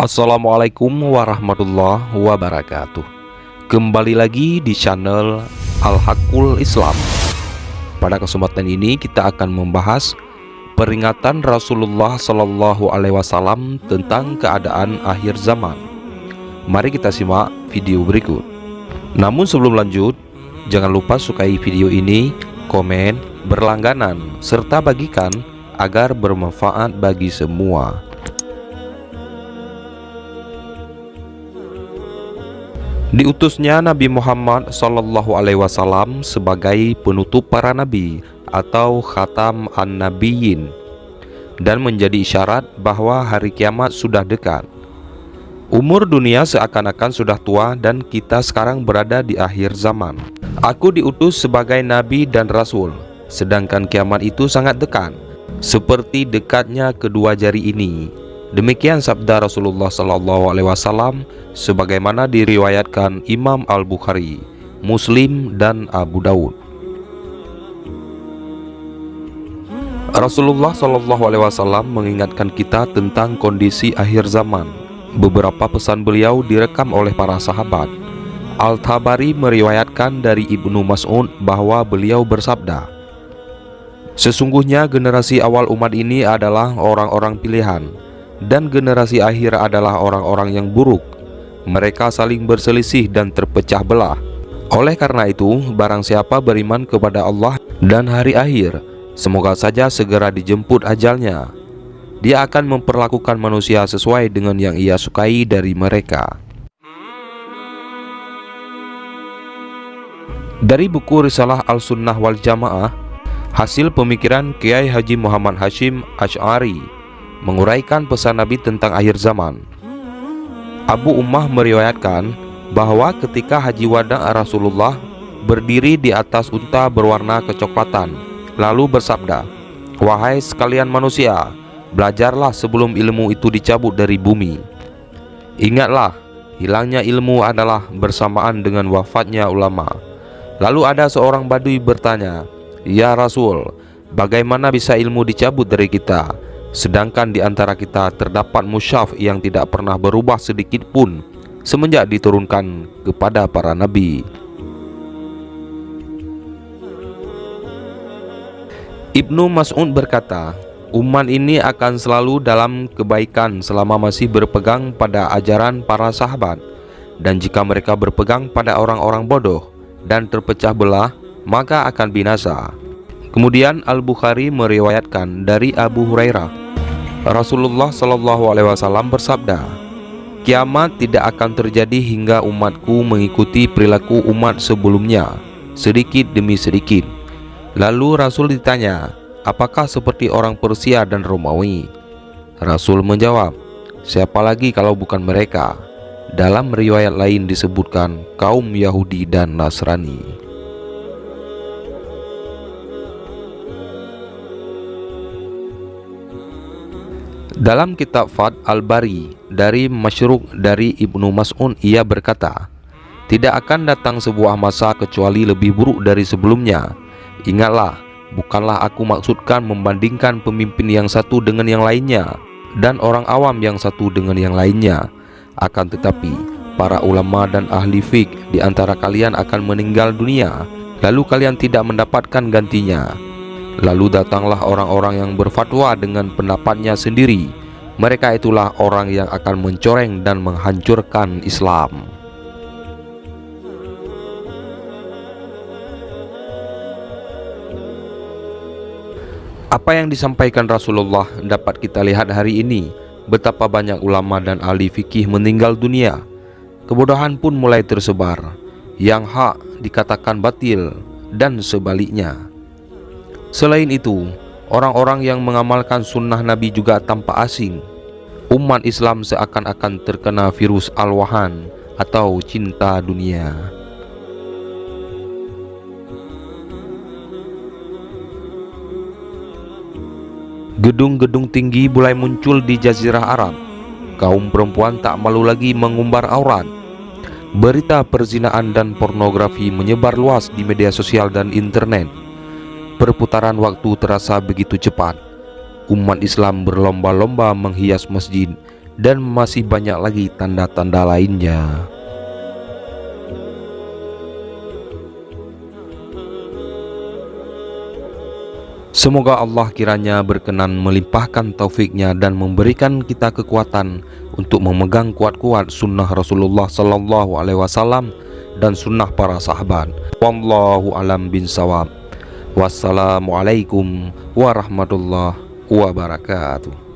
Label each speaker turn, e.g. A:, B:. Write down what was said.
A: Assalamualaikum warahmatullahi wabarakatuh. Kembali lagi di channel Al-Haqqul Islam. Pada kesempatan ini kita akan membahas peringatan Rasulullah Shallallahu Alaihi Wasallam tentang keadaan akhir zaman. Mari kita simak video berikut. Namun sebelum lanjut, jangan lupa sukai video ini, komen, berlangganan, serta bagikan agar bermanfaat bagi semua. Diutusnya Nabi Muhammad Sallallahu Alaihi Wasallam sebagai penutup para nabi atau khatam an-nabiyyin dan menjadi isyarat bahwa hari kiamat sudah dekat. Umur dunia seakan-akan sudah tua dan kita sekarang berada di akhir zaman. Aku diutus sebagai nabi dan rasul, sedangkan kiamat itu sangat dekat, seperti dekatnya kedua jari ini. Demikian sabda Rasulullah Sallallahu Alaihi Wasallam sebagaimana diriwayatkan Imam Al-Bukhari, Muslim, dan Abu Daud. Rasulullah Sallallahu Alaihi Wasallam mengingatkan kita tentang kondisi akhir zaman. Beberapa pesan beliau direkam oleh para sahabat. Al-Tabari meriwayatkan dari Ibnu Mas'ud bahwa beliau bersabda, "Sesungguhnya generasi awal umat ini adalah orang-orang pilihan, dan generasi akhir adalah orang-orang yang buruk. Mereka saling berselisih dan terpecah belah. Oleh karena itu, barang siapa beriman kepada Allah dan hari akhir, semoga saja segera dijemput ajalnya. Dia akan memperlakukan manusia sesuai dengan yang ia sukai dari mereka." Dari buku Risalah Al-Sunnah wal Jamaah, hasil pemikiran Kiai Haji Muhammad Hashim Asy'ari menguraikan pesan Nabi tentang akhir zaman. Abu Ummah meriwayatkan bahwa ketika haji wada Rasulullah berdiri di atas unta berwarna kecoklatan, lalu bersabda, "Wahai sekalian manusia, belajarlah sebelum ilmu itu dicabut dari bumi. Ingatlah, hilangnya ilmu adalah bersamaan dengan wafatnya ulama." Lalu ada seorang badui bertanya, "Ya Rasul, bagaimana bisa ilmu dicabut dari kita? Sedangkan di antara kita terdapat mushaf yang tidak pernah berubah sedikit pun semenjak diturunkan kepada para nabi." Ibnu Mas'ud berkata, umat ini akan selalu dalam kebaikan selama masih berpegang pada ajaran para sahabat, dan jika mereka berpegang pada orang-orang bodoh dan terpecah belah, maka akan binasa. Kemudian Al-Bukhari meriwayatkan dari Abu Hurairah, Rasulullah Shallallahu Alaihi Wasallam bersabda, "Kiamat tidak akan terjadi hingga umatku mengikuti perilaku umat sebelumnya, sedikit demi sedikit." Lalu Rasul ditanya, "Apakah seperti orang Persia dan Romawi?" Rasul menjawab, "Siapa lagi kalau bukan mereka?" Dalam riwayat lain disebutkan kaum Yahudi dan Nasrani. Dalam kitab Fath Al-Bari dari Masyruq dari Ibnu Mas'ud, ia berkata, "Tidak akan datang sebuah masa kecuali lebih buruk dari sebelumnya. Ingatlah, bukanlah aku maksudkan membandingkan pemimpin yang satu dengan yang lainnya dan orang awam yang satu dengan yang lainnya. Akan tetapi, para ulama dan ahli fiqh di antara kalian akan meninggal dunia, lalu kalian tidak mendapatkan gantinya. Lalu datanglah orang-orang yang berfatwa dengan pendapatnya sendiri. Mereka itulah orang yang akan mencoreng dan menghancurkan Islam." Apa yang disampaikan Rasulullah dapat kita lihat hari ini. Betapa banyak ulama dan ahli fikih meninggal dunia. Kebodohan pun mulai tersebar. Yang hak dikatakan batil dan sebaliknya. Selain itu, orang-orang yang mengamalkan sunnah Nabi juga tampak asing. Umat Islam seakan-akan terkena virus al-wahan atau cinta dunia. Gedung-gedung tinggi mulai muncul di Jazirah Arab. Kaum perempuan tak malu lagi mengumbar aurat. Berita perzinaan dan pornografi menyebar luas di media sosial dan internet. Perputaran waktu terasa begitu cepat. Umat Islam berlomba-lomba menghias masjid dan masih banyak lagi tanda-tanda lainnya. Semoga Allah kiranya berkenan melimpahkan taufiknya dan memberikan kita kekuatan untuk memegang kuat-kuat sunnah Rasulullah Sallallahu Alaihi Wasallam dan sunnah para sahabat. Wallahu alam bin sawab. Wassalamualaikum warahmatullahi wabarakatuh.